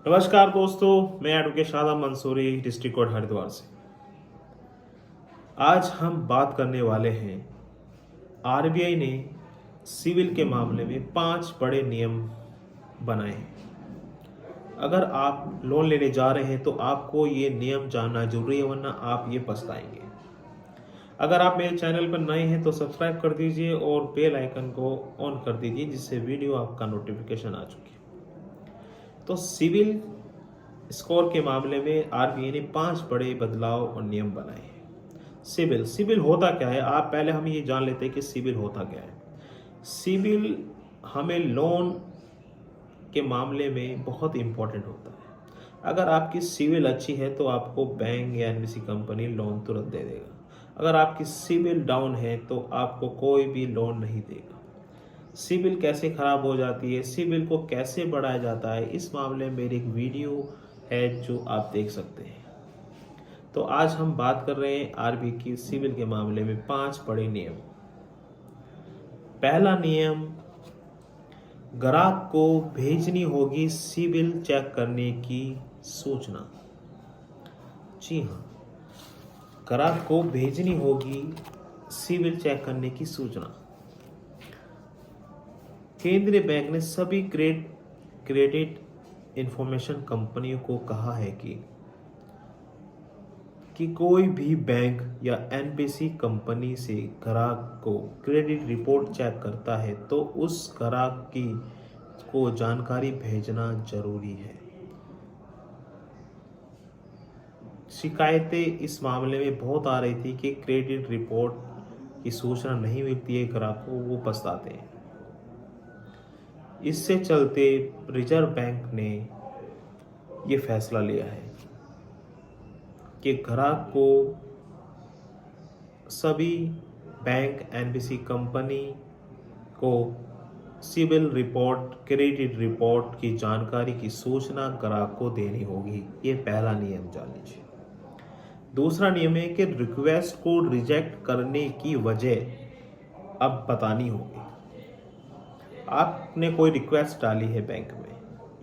नमस्कार दोस्तों, मैं advocate Shadab Mansuri district court Haridwar से। आज हम बात करने वाले हैं आरबीआई ने सिविल के मामले में 5 बड़े नियम बनाए हैं। अगर आप लोन लेने जा रहे हैं तो आपको ये नियम जानना जरूरी है, वरना आप ये पछताएंगे। अगर आप मेरे चैनल पर नए हैं तो सब्सक्राइब कर दीजिए और बेल आइकन को ऑन कर दीजिए, जिससे वीडियो आपका नोटिफिकेशन आ चुके। तो सिविल स्कोर के मामले में आरबीआई ने 5 बड़े बदलाव और नियम बनाए हैं। सिविल सिविल होता क्या है, आप पहले हम ये जान लेते हैं कि सिविल होता क्या है। सिविल हमें लोन के मामले में बहुत इंपॉर्टेंट होता है। अगर आपकी सिविल अच्छी है तो आपको बैंक या एनबीसी कंपनी लोन तुरंत दे देगा। अगर आपकी सिविल डाउन है तो आपको कोई भी लोन नहीं देगा। सिविल कैसे खराब हो जाती है, सिविल को कैसे बढ़ाया जाता है, इस मामले में मेरी एक वीडियो है जो आप देख सकते हैं। तो आज हम बात कर रहे हैं आरबीआई की सिविल के मामले में 5 बड़े नियम। पहला नियम, ग्राहक को भेजनी होगी सिविल चेक करने की सूचना। जी हाँ, ग्राहक को भेजनी होगी सिविल चेक करने की सूचना। केंद्रीय बैंक ने सभी क्रेडिट इंफॉर्मेशन कंपनियों को कहा है कि कोई भी बैंक या एनबीसी कंपनी से ग्राहक को क्रेडिट रिपोर्ट चेक करता है तो उस ग्राहक की को जानकारी भेजना जरूरी है। शिकायतें इस मामले में बहुत आ रही थी कि क्रेडिट रिपोर्ट की सूचना नहीं मिलती है ग्राहक को, वो पछताते हैं। इससे चलते रिजर्व बैंक ने ये फैसला लिया है कि ग्राहक को सभी बैंक एनबीसी कंपनी को सिविल रिपोर्ट क्रेडिट रिपोर्ट की जानकारी की सूचना ग्राहक को देनी होगी। ये पहला नियम जान लीजिए। दूसरा नियम है कि रिक्वेस्ट को रिजेक्ट करने की वजह अब बतानी होगी। आपने कोई रिक्वेस्ट डाली है बैंक में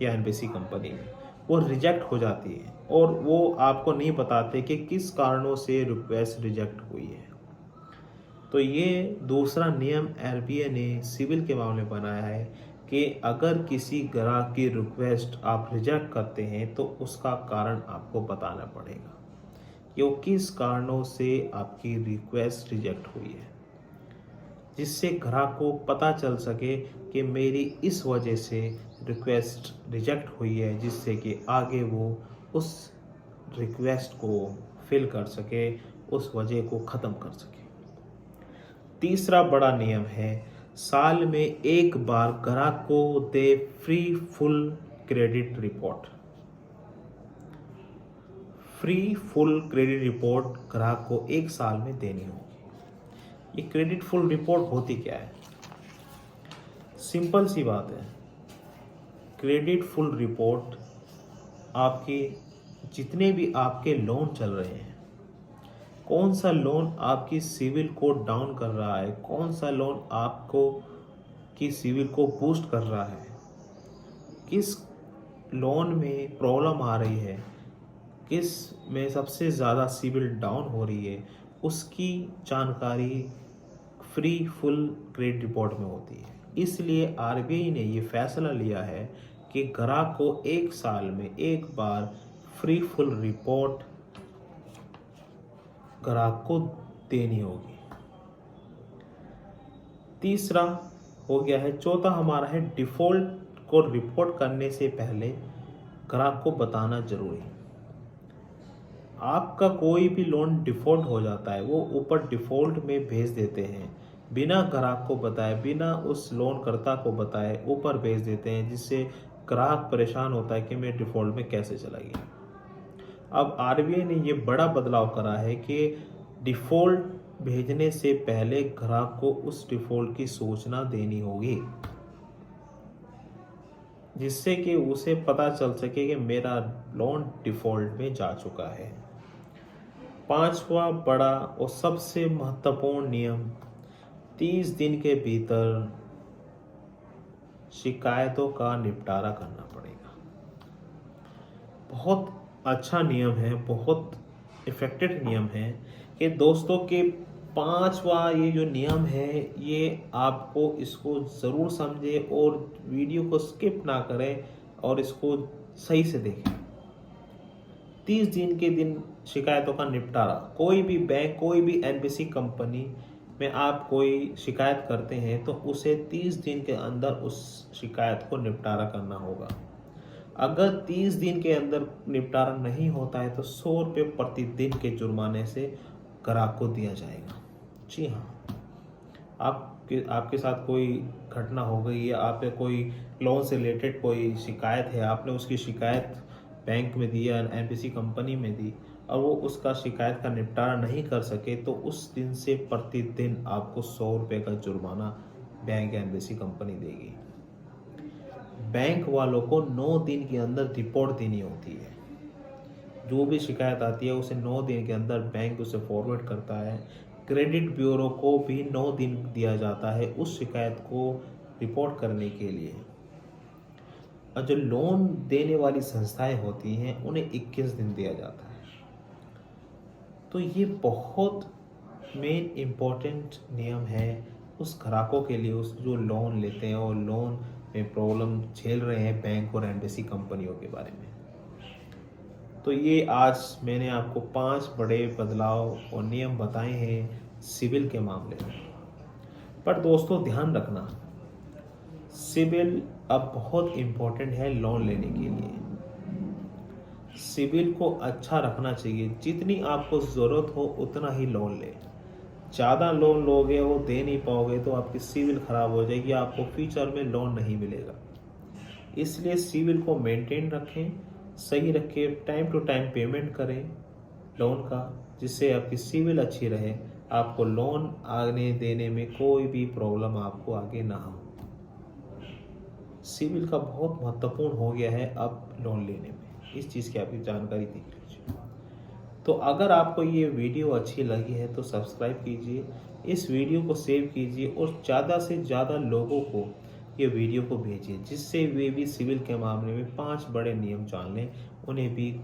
या एनबीसी कंपनी में, वो रिजेक्ट हो जाती है और वो आपको नहीं बताते कि किस कारणों से रिक्वेस्ट रिजेक्ट हुई है। तो ये दूसरा नियम आरबीआई ने सिविल के मामले में बनाया है कि अगर किसी ग्राहक की रिक्वेस्ट आप रिजेक्ट करते हैं तो उसका कारण आपको बताना पड़ेगा कि वो किस कारणों से आपकी रिक्वेस्ट रिजेक्ट हुई है, जिससे ग्राहक को पता चल सके कि मेरी इस वजह से रिक्वेस्ट रिजेक्ट हुई है, जिससे कि आगे वो उस रिक्वेस्ट को फिल कर सके, उस वजह को ख़त्म कर सके। तीसरा बड़ा नियम है, साल में एक बार ग्राहक को दे free full credit report. Free full credit report ग्राहक को एक साल में देनी होगी। ये क्रेडिट फुल रिपोर्ट होती क्या है? सिंपल सी बात है। क्रेडिट फुल रिपोर्ट आपके जितने भी आपके लोन चल रहे हैं, कौन सा लोन आपकी सिविल को डाउन कर रहा है, कौन सा लोन आपको की सिविल को बूस्ट कर रहा है, किस लोन में प्रॉब्लम आ रही है, किस में सबसे ज़्यादा सिविल डाउन हो रही है, उसकी जानकारी फ्री फुल क्रेडिट रिपोर्ट में होती है। इसलिए आरबीआई ने ये फैसला लिया है कि ग्राहक को एक साल में एक बार फ्री फुल रिपोर्ट ग्राहक को देनी होगी। तीसरा हो गया है, चौथा हमारा है डिफ़ॉल्ट को रिपोर्ट करने से पहले ग्राहक को बताना जरूरी है। आपका कोई भी लोन डिफ़ॉल्ट हो जाता है, वो ऊपर डिफ़ॉल्ट में भेज देते हैं, बिना ग्राहक को बताए, बिना उस लोनकर्ता को बताए ऊपर भेज देते हैं, जिससे ग्राहक परेशान होता है कि मैं डिफ़ॉल्ट में कैसे चला गया। अब आरबीआई ने ये बड़ा बदलाव करा है कि डिफ़ॉल्ट भेजने से पहले ग्राहक को उस डिफ़ॉल्ट की सूचना देनी होगी, जिससे कि उसे पता चल सके कि मेरा लोन डिफ़ॉल्ट में जा चुका है। पांचवा बड़ा और सबसे महत्वपूर्ण नियम, 30 दिन के भीतर शिकायतों का निपटारा करना पड़ेगा। बहुत अच्छा नियम है, बहुत इफ़ेक्टेड नियम है कि दोस्तों के 5वां ये जो नियम है, ये आपको इसको ज़रूर समझें और वीडियो को स्किप ना करें और इसको सही से देखें। 30 दिन के दिन शिकायतों का निपटारा। कोई भी बैंक, कोई भी एनबीसी कंपनी में आप कोई शिकायत करते हैं तो उसे 30 दिन के अंदर उस शिकायत को निपटारा करना होगा। अगर 30 दिन के अंदर निपटारा नहीं होता है तो 100 रुपये प्रतिदिन के जुर्माने से ग्राहक को दिया जाएगा। जी हाँ, आपके साथ कोई घटना हो गई है, आप पे कोई लोन से रिलेटेड कोई शिकायत है, आपने उसकी शिकायत बैंक में दी या एनबीसी कंपनी में दी और वो उसका शिकायत का निपटारा नहीं कर सके तो उस दिन से प्रतिदिन आपको 100 रुपये का जुर्माना बैंक या एनबीसी कंपनी देगी। बैंक वालों को 9 दिन के अंदर रिपोर्ट देनी होती है। जो भी शिकायत आती है उसे 9 दिन के अंदर बैंक उसे फॉरवर्ड करता है। क्रेडिट ब्यूरो को भी 9 दिन दिया जाता है उस शिकायत को रिपोर्ट करने के लिए। और जो लोन देने वाली संस्थाएं होती हैं उन्हें 21 दिन दिया जाता है। तो ये बहुत मेन इम्पोर्टेंट नियम है उस ग्राहकों के लिए, उस जो लोन लेते हैं और लोन में प्रॉब्लम झेल रहे हैं बैंक और एनबीसी कंपनियों के बारे में। तो ये आज मैंने आपको 5 बड़े बदलाव और नियम बताए हैं सिविल के मामले में। पर दोस्तों ध्यान रखना, सिविल अब बहुत इम्पोर्टेंट है लोन लेने के लिए। सिविल को अच्छा रखना चाहिए, जितनी आपको ज़रूरत हो उतना ही लोन लें। ज़्यादा लोन लोगे वो दे नहीं पाओगे तो आपकी सिविल ख़राब हो जाएगी, आपको फ्यूचर में लोन नहीं मिलेगा। इसलिए सिविल को मेंटेन रखें, सही रखें, टाइम टू टाइम पेमेंट करें लोन का, जिससे आपकी सिविल अच्छी रहे, आपको लोन आने देने में कोई भी प्रॉब्लम आपको आगे ना हो। सिविल का बहुत महत्वपूर्ण हो गया है अब लोन लेने में, इस चीज़ की आपकी जानकारी देख लीजिए। तो अगर आपको ये वीडियो अच्छी लगी है तो सब्सक्राइब कीजिए, इस वीडियो को सेव कीजिए और ज़्यादा से ज़्यादा लोगों को ये वीडियो को भेजिए, जिससे वे भी सिविल के मामले में 5 बड़े नियम जान लें, उन्हें भी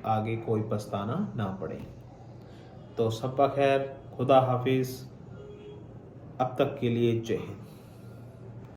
आगे कोई पछताना ना पड़े। तो सबका खैर, खुदा हाफिज़, अब तक के लिए जय हिंद।